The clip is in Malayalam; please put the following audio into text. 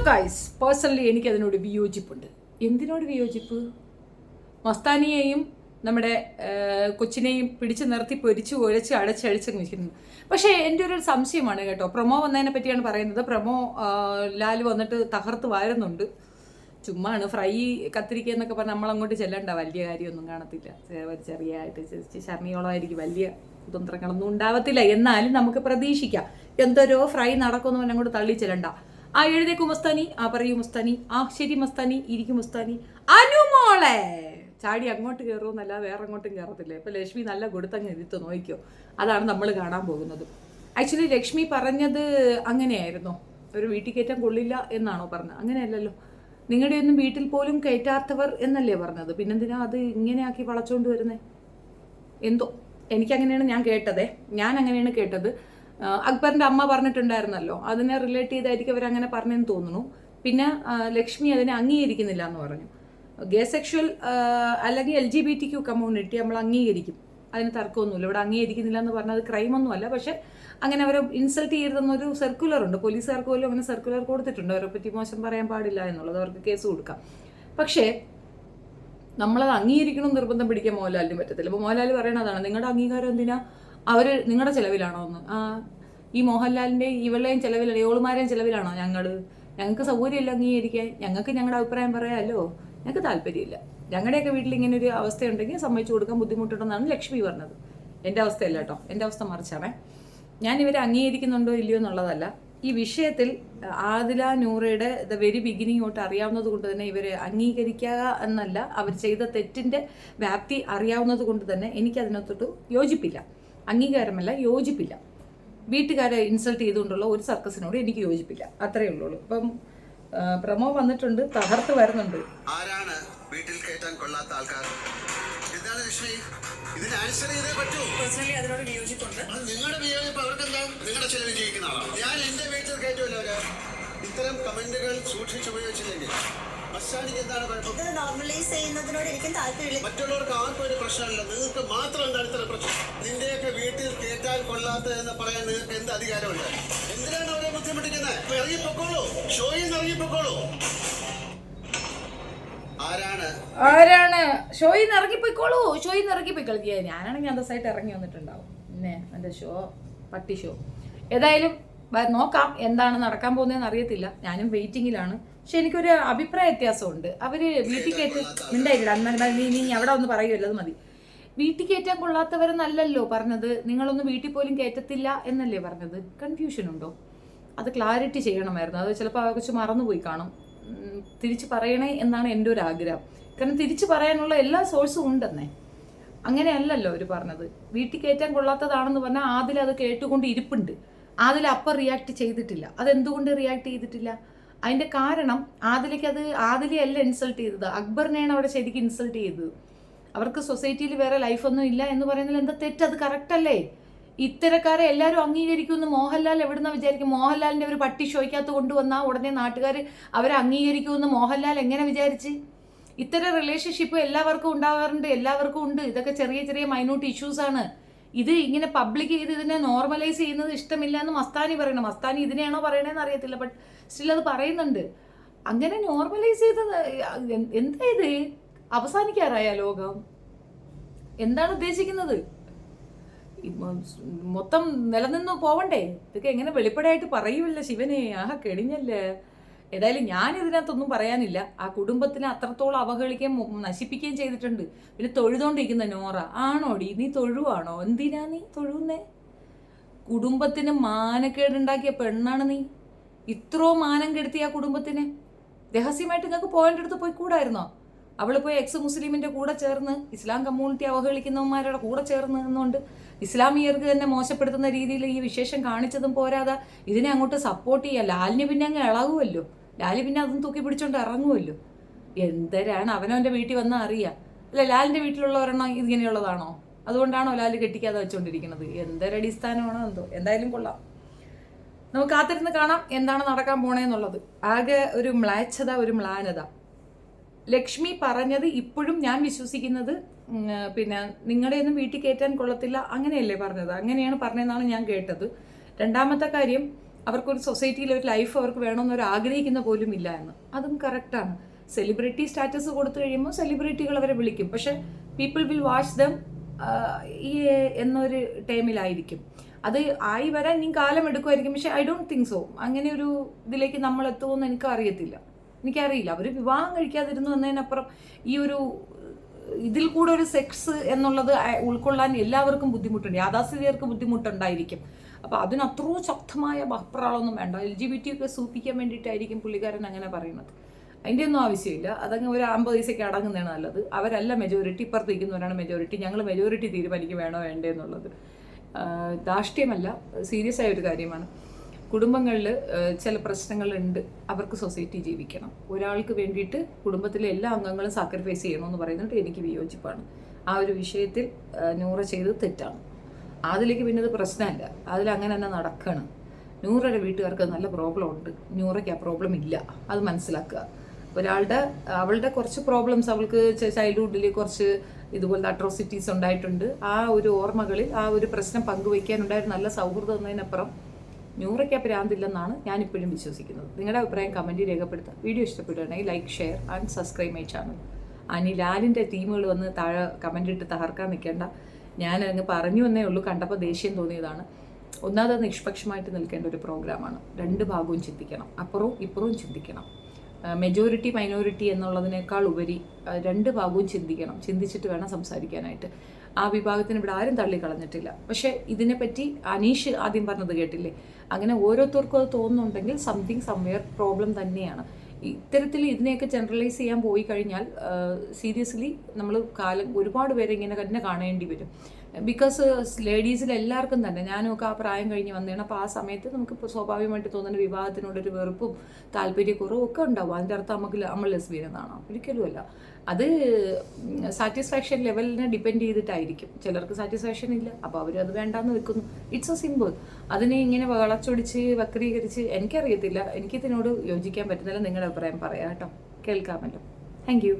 Guys, personally എനിക്കതിനോട് വിയോജിപ്പുണ്ട്. എന്തിനോട് വിയോജിപ്പ്? മസ്താനിയെയും നമ്മുടെ കൊച്ചിനെയും പിടിച്ചു നിർത്തി പൊരിച്ച് ഒഴച്ച് അടച്ചഴിച്ച് നിൽക്കുന്നു. പക്ഷേ എൻ്റെ ഒരു സംശയമാണ് കേട്ടോ. പ്രൊമോ വന്നതിനെ പറ്റിയാണ് പറയുന്നത്. പ്രൊമോ ലാൽ വന്നിട്ട് തകർത്ത് വാരുന്നുണ്ട്. ചുമ്മാണ് ഫ്രൈ കത്തിരിക്കുക എന്നൊക്കെ പറഞ്ഞാൽ നമ്മളങ്ങോട്ട് ചെല്ലണ്ട, വലിയ കാര്യമൊന്നും കാണത്തില്ല. ചെറിയായിട്ട് ശർണിയോളമായിരിക്കും, വലിയ കുതന്ത്രങ്ങളൊന്നും ഉണ്ടാവത്തില്ല. എന്നാലും നമുക്ക് പ്രതീക്ഷിക്കാം എന്തോരോ ഫ്രൈ നടക്കുമെന്ന് പറഞ്ഞാൽ അങ്ങോട്ട് തള്ളി ചെല്ലണ്ട. ആ എഴുതേക്കും മസ്താനി, ആ പറയൂ മസ്താനി, ആ ശരി മസ്താനി, ഇരിക്കും മസ്താനി. അനുമോളെ ചാടി അങ്ങോട്ട് കയറുമെന്നല്ല, വേറെ അങ്ങോട്ടും കയറത്തില്ല. ഇപ്പം ലക്ഷ്മി നല്ല കൊടുത്തങ്ങ് ഇരുത്ത് നോക്കിക്കോ. അതാണ് നമ്മൾ കാണാൻ പോകുന്നത്. ആക്ച്വലി ലക്ഷ്മി പറഞ്ഞത് അങ്ങനെയായിരുന്നോ? ഒരു വീട്ടിൽ കയറ്റാൻ കൊള്ളില്ല എന്നാണോ പറഞ്ഞത്? അങ്ങനെയല്ലല്ലോ. നിങ്ങളുടെ ഒന്നും വീട്ടിൽ പോലും കയറ്റാത്തവർ എന്നല്ലേ പറഞ്ഞത്? പിന്നെന്തിനാ അത് ഇങ്ങനെയാക്കി വളച്ചോണ്ട് വരുന്നേ? എന്തോ എനിക്കങ്ങനെയാണ് ഞാൻ അങ്ങനെയാണ് കേട്ടത്. അക്ബറിന്റെ അമ്മ പറഞ്ഞിട്ടുണ്ടായിരുന്നല്ലോ, അതിനെ റിലേറ്റ് ചെയ്തായിരിക്കും അവരങ്ങനെ പറഞ്ഞെന്ന് തോന്നുന്നു. പിന്നെ ലക്ഷ്മി അതിനെ അംഗീകരിക്കുന്നില്ല എന്ന് പറഞ്ഞു. ഗേ സെക്ഷൽ അല്ലെങ്കിൽ LGBTQ കമ്മ്യൂണിറ്റി നമ്മൾ അംഗീകരിക്കും, അതിന് തർക്കമൊന്നുമില്ല. ഇവിടെ അംഗീകരിക്കുന്നില്ല എന്ന് പറഞ്ഞത് ക്രൈമൊന്നുമല്ല. പക്ഷെ അങ്ങനെ അവരെ ഇൻസൾട്ട് ചെയ്തെന്നൊരു സർക്കുലർ ഉണ്ട്. പോലീസുകാർക്ക് പോലും അങ്ങനെ സർക്കുലർ കൊടുത്തിട്ടുണ്ട്. അവരെ പറ്റി മോശം പറയാൻ പാടില്ല എന്നുള്ളത്, അവർക്ക് കേസ് കൊടുക്കാം. പക്ഷേ നമ്മളത് അംഗീകരിക്കണം നിർബന്ധം പിടിക്കാൻ മോഹൻലാലിന് പറ്റത്തില്ല. അപ്പോൾ മോഹൻലാൽ പറയണതാണ്, നിങ്ങളുടെ അംഗീകാരം എന്തിനാ? അവർ നിങ്ങളുടെ ചിലവിലാണോ എന്ന്? ഈ മോഹൻലാലിൻ്റെയും ഇവളുടെയും ചിലവിലാണ്, ഇവളുമാരെയും ചിലവിലാണോ ഞങ്ങൾക്ക് സൗകര്യമില്ല അംഗീകരിക്കാൻ? ഞങ്ങൾക്ക് ഞങ്ങളുടെ അഭിപ്രായം പറയാമല്ലോ, ഞങ്ങൾക്ക് താല്പര്യമില്ല. ഞങ്ങളുടെയൊക്കെ വീട്ടിൽ ഇങ്ങനെ ഒരു അവസ്ഥയുണ്ടെങ്കിൽ സമ്മതിച്ചു കൊടുക്കാൻ ബുദ്ധിമുട്ടുണ്ടെന്നാണ് ലക്ഷ്മി പറഞ്ഞത്. എൻ്റെ അവസ്ഥയല്ല കേട്ടോ, എൻ്റെ അവസ്ഥ മറിച്ചാണേ. ഞാൻ ഇവരെ അംഗീകരിക്കുന്നുണ്ടോ ഇല്ലയോ എന്നുള്ളതല്ല. ഈ വിഷയത്തിൽ ആദില നൂറയുടെ ദ വെരി ബിഗിനിങ് തൊട്ട് അറിയാവുന്നത് കൊണ്ട് തന്നെ ഇവരെ അംഗീകരിക്കുക എന്നല്ല, അവർ ചെയ്ത തെറ്റിൻ്റെ വ്യാപ്തി അറിയാവുന്നത് കൊണ്ട് തന്നെ എനിക്കതിനകത്തോട്ട് യോജിപ്പില്ല. അംഗീകാരമല്ല, യോജിപ്പില്ല. വീട്ടുകാരെ ഇൻസൾട്ട് ചെയ്തുകൊണ്ടുള്ള ഒരു സർക്കസിനോട് എനിക്ക് യോജിപ്പില്ല. അത്രയേ ഉള്ളൂ. ഇപ്പം പ്രമോ വന്നിട്ടുണ്ട്, തകർത്ത് വരുന്നുണ്ട്. ആരാണ് വീട്ടിൽ കയറ്റാൻ കൊള്ളാത്ത ആൾക്കാർ? എന്താണ് ലക്ഷ്മി? ഇതിന് ആൻസർ ചെയ്തേ പറ്റൂ. പേഴ്സണലി അതിനോട് വിയോജിപ്പുണ്ട്. നിങ്ങളുടെ വിയോജിപ്പ് അവർക്കെന്താ? നിങ്ങളുടെ ചെലവ് ജീവിക്കുന്ന ആളാണ്. ഞാൻ എന്റെ വീട്ടിൽ കയറ്റുമല്ലോ. ഇത്തരം കമന്റുകൾ സൂക്ഷിച്ചുപയോഗിച്ചില്ലെങ്കിൽ മസ്താനിക്ക് എന്താണ് കുഴപ്പം? ഇത് നോർമലൈസ് ചെയ്യുന്നതിനോട് എനിക്കും താല്പര്യമില്ല. മറ്റുള്ളവർക്ക് ആർക്കും ഒരു പ്രശ്നമില്ല, നിങ്ങൾക്ക് മാത്രം എന്താണ് ഇത്ര പ്രശ്നം? നിന്റെയൊക്കെ വീട്ടിൽ കയറ്റാൻ കൊള്ളാത്ത എന്ന് പറയാൻ നിങ്ങൾക്ക് എന്ത് അധികാരമുണ്ട്? എന്തിനാണ് അവരെ ബുദ്ധിമുട്ടിക്കുന്നത്? ഇറങ്ങിപ്പോക്കോളൂ, ഷോയിൽ നിന്ന് ഇറങ്ങിപ്പോക്കോളൂ. ആരാണ് ഷോയിൽ നിന്ന് ഇറങ്ങിപ്പോയിക്കളിക്കുക? ഞാനാണെങ്കിൽ അന്തസ്സായിട്ട് ഇറങ്ങി വന്നിട്ടുണ്ടാവും. പിന്നെ എൻ്റെ പട്ടി ഷോ ഏതായാലും നോക്കാം എന്താണ് നടക്കാൻ പോകുന്നതെന്ന് അറിയത്തില്ല. ഞാനും വെയിറ്റിങ്ങിലാണ്. പക്ഷെ എനിക്കൊരു അഭിപ്രായ വ്യത്യാസമുണ്ട്. അവര് വീട്ടിൽ കയറ്റി മിണ്ടായില്ല, നീ അവിടെ ഒന്ന് പറയുമല്ലോ, അത് മതി. വീട്ടിൽ കയറ്റാൻ കൊള്ളാത്തവരെന്നല്ലല്ലോ പറഞ്ഞത്. നിങ്ങളൊന്നും വീട്ടിൽ പോലും കയറ്റത്തില്ല എന്നല്ലേ പറഞ്ഞത്? കൺഫ്യൂഷൻ ഉണ്ടോ? അത് ക്ലാരിറ്റി ചെയ്യണമായിരുന്നു. അത് ചിലപ്പോൾ കുറച്ച് മറന്നുപോയി കാണും. തിരിച്ച് പറയണേ എന്നാണ് എൻ്റെ ഒരു ആഗ്രഹം. കാരണം തിരിച്ച് പറയാനുള്ള എല്ലാ സോഴ്സും ഉണ്ടെന്നേ. അങ്ങനെയല്ലല്ലോ അവർ പറഞ്ഞത്. വീട്ടിൽ കയറ്റാൻ കൊള്ളാത്തതാണെന്ന് പറഞ്ഞാൽ ആദിൽ അത് കേട്ടുകൊണ്ട് ഇരിപ്പുണ്ട്. ആദിൽ അപ്പം റിയാക്ട് ചെയ്തിട്ടില്ല. അതെന്തുകൊണ്ട് റിയാക്ട് ചെയ്തിട്ടില്ല? അതിൻ്റെ കാരണം ആദിലെ അല്ല ഇൻസൾട്ട് ചെയ്തത്, അക്ബറിനെയാണ് അവിടെ ശരിക്കും ഇൻസൾട്ട് ചെയ്തത്. അവർക്ക് സൊസൈറ്റിയിൽ വേറെ ലൈഫൊന്നും ഇല്ല എന്ന് പറയുന്നതിൽ എന്താ തെറ്റ്? അത് കറക്റ്റ് അല്ലേ? ഇത്തരക്കാരെ എല്ലാവരും അംഗീകരിക്കുമെന്ന് മോഹൻലാൽ എവിടുന്ന വിചാരിക്കും? മോഹൻലാലിൻ്റെ ഒരു പട്ടി ഷോയ്ക്കകത്ത് കൊണ്ടുവന്നാൽ ഉടനെ നാട്ടുകാർ അവരെ അംഗീകരിക്കുമെന്ന് മോഹൻലാൽ എങ്ങനെ വിചാരിച്ച്? ഇത്തരം റിലേഷൻഷിപ്പ് എല്ലാവർക്കും ഉണ്ടാകാറുണ്ട്, എല്ലാവർക്കും ഉണ്ട്. ഇതൊക്കെ ചെറിയ ചെറിയ മൈന്യൂട്ട് ഇഷ്യൂസാണ്. ഇത് ഇങ്ങനെ പബ്ലിക് ചെയ്ത് ഇതിനെ നോർമലൈസ് ചെയ്യുന്നത് ഇഷ്ടമില്ല എന്ന് മസ്താനി പറയണം. മസ്താനി ഇതിനെയാണോ പറയണതെന്ന് അറിയത്തില്ല, ബട്ട് സ്റ്റിൽ അത് പറയുന്നുണ്ട്. അങ്ങനെ നോർമലൈസ് ചെയ്തത് എന്താ? ഇത് അവസാനിക്കാറായ ലോകം? എന്താണ് ഉദ്ദേശിക്കുന്നത്? മൊത്തം നിലനിന്ന് പോവണ്ടേ? ഇതൊക്കെ എങ്ങനെ വെളിപ്പെടായിട്ട് പറയുമല്ല ശിവനെ? കെടിഞ്ഞല്ലേ. ഏതായാലും ഞാൻ ഇതിനകത്തൊന്നും പറയാനില്ല. ആ കുടുംബത്തിനെ അത്രത്തോളം അവഹേളിക്കുകയും നശിപ്പിക്കുകയും ചെയ്തിട്ടുണ്ട്. പിന്നെ തൊഴുതോണ്ടിരിക്കുന്ന നോറ ആണോടി? നീ തൊഴുവാണോ? എന്തിനാ നീ തൊഴുന്നേ? കുടുംബത്തിന് മാനക്കേടുണ്ടാക്കിയ പെണ്ണാണ് നീ. ഇത്രയും മാനം കെടുത്തിയ ആ കുടുംബത്തിനെ രഹസ്യമായിട്ട് നിങ്ങൾക്ക് പോയിന്റ് എടുത്ത് പോയി കൂടായിരുന്നോ? അവൾ പോയി എക്സ് മുസ്ലിമിൻ്റെ കൂടെ ചേർന്ന് ഇസ്ലാം കമ്മ്യൂണിറ്റി അവഹേളിക്കുന്നവന്മാരുടെ കൂടെ ചേർന്ന് നിന്നുകൊണ്ട് ഇസ്ലാമിയർക്ക് തന്നെ മോശപ്പെടുത്തുന്ന രീതിയിൽ ഈ വിശേഷം കാണിച്ചതും പോരാതെ ഇതിനെ അങ്ങോട്ട് സപ്പോർട്ട് ചെയ്യുക. ലാലിന് പിന്നെ അങ്ങ് ഇളകുമല്ലോ. ലാല് പിന്നെ അതും തൂക്കി പിടിച്ചോണ്ട് ഇറങ്ങുമല്ലോ. എന്തരാണ് അവനവൻ്റെ വീട്ടിൽ വന്നാൽ അറിയാം. അല്ല, ലാലിൻ്റെ വീട്ടിലുള്ളവരെണ്ണം ഇങ്ങനെയുള്ളതാണോ? അതുകൊണ്ടാണോ ലാല് കെട്ടിക്കാതെ വെച്ചുകൊണ്ടിരിക്കുന്നത്? എന്തൊരടിസ്ഥാനമാണോ എന്തോ. എന്തായാലും കൊള്ളാം. നമുക്ക് കാത്തിരുന്ന് കാണാം എന്താണ് നടക്കാൻ പോണേന്നുള്ളത്. ആകെ ഒരു മ്ലാച്ഛത, ഒരു മ്ലാനത. ലക്ഷ്മി പറഞ്ഞത് ഇപ്പോഴും ഞാൻ വിശ്വസിക്കുന്നത്, പിന്നെ നിങ്ങളുടെ ഒന്നും വീട്ടിൽ കയറ്റാൻ കൊള്ളത്തില്ല അങ്ങനെയല്ലേ പറഞ്ഞത്? അങ്ങനെയാണ് പറഞ്ഞതെന്നാണ് ഞാൻ കേട്ടത്. രണ്ടാമത്തെ കാര്യം, അവർക്കൊരു സൊസൈറ്റിയിൽ ഒരു ലൈഫ് അവർക്ക് വേണമെന്നവർ ആഗ്രഹിക്കുന്ന പോലും ഇല്ല എന്ന്. അതും കറക്റ്റാണ്. സെലിബ്രിറ്റി സ്റ്റാറ്റസ് കൊടുത്തു കഴിയുമ്പോൾ സെലിബ്രിറ്റികൾ അവരെ വിളിക്കും, പക്ഷെ പീപ്പിൾ വിൽ വാച്ച് ദം ഈ എന്നൊരു ടൈമിലായിരിക്കും. അത് ആയി വരാൻ ഇനി കാലം എടുക്കുമായിരിക്കും, പക്ഷെ ഐ ഡോണ്ട് തിങ്ക് സോ. അങ്ങനെ ഒരു ഇതിലേക്ക് നമ്മൾ എത്തുമെന്ന് എനിക്കറിയില്ല. അവർ വിവാഹം കഴിക്കാതിരുന്നു എന്നതിനപ്പുറം ഈ ഒരു ഇതിൽ കൂടെ ഒരു സെക്സ് എന്നുള്ളത് ഉൾക്കൊള്ളാൻ എല്ലാവർക്കും ബുദ്ധിമുട്ടുണ്ട്, യാഥാസ്ഥിതികർക്ക് ബുദ്ധിമുട്ടുണ്ടായിരിക്കും. അപ്പോൾ അതിനത്രയും ശക്തമായ ബഹ്പ്രാളൊന്നും വേണ്ട. LGBT ഒക്കെ സൂപ്പിക്കാൻ വേണ്ടിയിട്ടായിരിക്കും പുള്ളിക്കാരൻ അങ്ങനെ പറയുന്നത്. അതിൻ്റെ ഒന്നും ആവശ്യമില്ല. അതങ്ങ് ഒരു 50 പൈസയ്ക്ക് അടങ്ങുന്നതാണ് നല്ലത്. അവരല്ല മെജോറിറ്റി, ഇപ്പുറത്തിരിക്കുന്നവരാണ് മെജോറിറ്റി. ഞങ്ങൾ മെജോറിറ്റി തീരുമാനിക്കും വേണോ വേണ്ടേ എന്നുള്ളത്. ധാർഷ്ട്യമല്ല, സീരിയസ് ആയ ഒരു കാര്യമാണ്. കുടുംബങ്ങളിൽ ചില പ്രശ്നങ്ങളുണ്ട്, അവർക്ക് സൊസൈറ്റി ജീവിക്കണം. ഒരാൾക്ക് വേണ്ടിയിട്ട് കുടുംബത്തിലെ എല്ലാ അംഗങ്ങളും സാക്രിഫൈസ് ചെയ്യണമെന്ന് പറയുന്നത് എനിക്ക് വിയോജിപ്പാണ്. ആ ഒരു വിഷയത്തിൽ നൂറ ചെയ്തത് തെറ്റാണ്. അതിലേക്ക് പിന്നെ അത് പ്രശ്നമല്ല, അതിലങ്ങനെ തന്നെ നടക്കണം. നൂറയുടെ വീട്ടുകാർക്ക് നല്ല പ്രോബ്ലം ഉണ്ട്, നൂറയ്ക്ക് ആ പ്രോബ്ലം ഇല്ല, അത് മനസ്സിലാക്കുക. അവളുടെ കുറച്ച് പ്രോബ്ലംസ്, അവൾക്ക് ചൈൽഡ്ഹുഡിൽ കുറച്ച് ഇതുപോലത്തെ അട്രോസിറ്റീസ് ഉണ്ടായിട്ടുണ്ട്. ആ ഒരു ഓർമ്മകളിൽ ആ ഒരു പ്രശ്നം പങ്കുവയ്ക്കാനുണ്ടായിരുന്ന നല്ല സൗഹൃദം എന്നതിനപ്പുറം നൂറയ്ക്ക് പ്രാന്തില്ലെന്നാണ് ഞാനിപ്പോഴും വിശ്വസിക്കുന്നത്. നിങ്ങളുടെ അഭിപ്രായം കമൻറ്റിൽ രേഖപ്പെടുത്തുക. വീഡിയോ ഇഷ്ടപ്പെടുകയാണെങ്കിൽ like, share and subscribe my channel. ലാലിൻ്റെ ടീമുകൾ വന്ന് താഴെ കമൻ്റ് ഇട്ട് തകർക്കാൻ നിൽക്കേണ്ട. ഞാനങ്ങ് പറഞ്ഞു എന്നേ ഉള്ളൂ, കണ്ടപ്പോൾ ദേഷ്യം തോന്നിയതാണ്. ഒന്നാമത് നിഷ്പക്ഷമായിട്ട് നിൽക്കേണ്ട ഒരു പ്രോഗ്രാമാണ്. 2 ഭാഗവും ചിന്തിക്കണം, അപ്പുറവും ഇപ്പുറവും ചിന്തിക്കണം. മെജോറിറ്റി മൈനോറിറ്റി എന്നുള്ളതിനേക്കാൾ ഉപരി 2 ഭാഗവും ചിന്തിക്കണം. ചിന്തിച്ചിട്ട് വേണം സംസാരിക്കാനായിട്ട്. ആ വിഭാഗത്തിന് ഇവിടെ ആരും തള്ളിക്കളഞ്ഞിട്ടില്ല. പക്ഷേ ഇതിനെപ്പറ്റി അനീഷ് ആദ്യം പറഞ്ഞത് കേട്ടില്ലേ, അങ്ങനെ ഓരോരുത്തർക്കും അത് തോന്നുന്നുണ്ടെങ്കിൽ സംതിങ് സംവെയർ പ്രോബ്ലം തന്നെയാണ്. ഇത്തരത്തിൽ ഇതിനെയൊക്കെ ജനറലൈസ് ചെയ്യാൻ പോയി കഴിഞ്ഞാൽ സീരിയസ്ലി നമ്മൾ ഒരുപാട് പേരെ ഇങ്ങനെ തന്നെ കാണേണ്ടി വരും. ബിക്കോസ് ലേഡീസിൽ എല്ലാവർക്കും തന്നെ, ഞാനൊക്കെ ആ പ്രായം കഴിഞ്ഞ് വന്നതാണ്. അപ്പോൾ ആ സമയത്ത് നമുക്കിപ്പോൾ സ്വാഭാവികമായിട്ട് തോന്നുന്ന വിവാഹത്തിനോടൊരു വെറുപ്പും താല്പര്യക്കുറവും ഒക്കെ ഉണ്ടാവും. അതിൻ്റെ അർത്ഥം നമ്മൾ ലെസ്ബിയൻ എന്നാണോ? ഒരിക്കലുമല്ല. അത് സാറ്റിസ്ഫാക്ഷൻ ലെവലിനെ ഡിപ്പെൻഡ് ചെയ്തിട്ടായിരിക്കും. ചിലർക്ക് സാറ്റിസ്ഫാക്ഷൻ ഇല്ല, അപ്പോൾ അവരത് വേണ്ടാന്ന് വെക്കുന്നു. It's A simple. അതിനെ ഇങ്ങനെ വളച്ചൊടിച്ച് വക്രീകരിച്ച് എനിക്കറിയത്തില്ല. എനിക്കിതിനോട് യോജിക്കാൻ പറ്റുന്നില്ല. നിങ്ങളുടെ അഭിപ്രായം പറയാം കേട്ടോ, കേൾക്കാമല്ലോ. Thank you.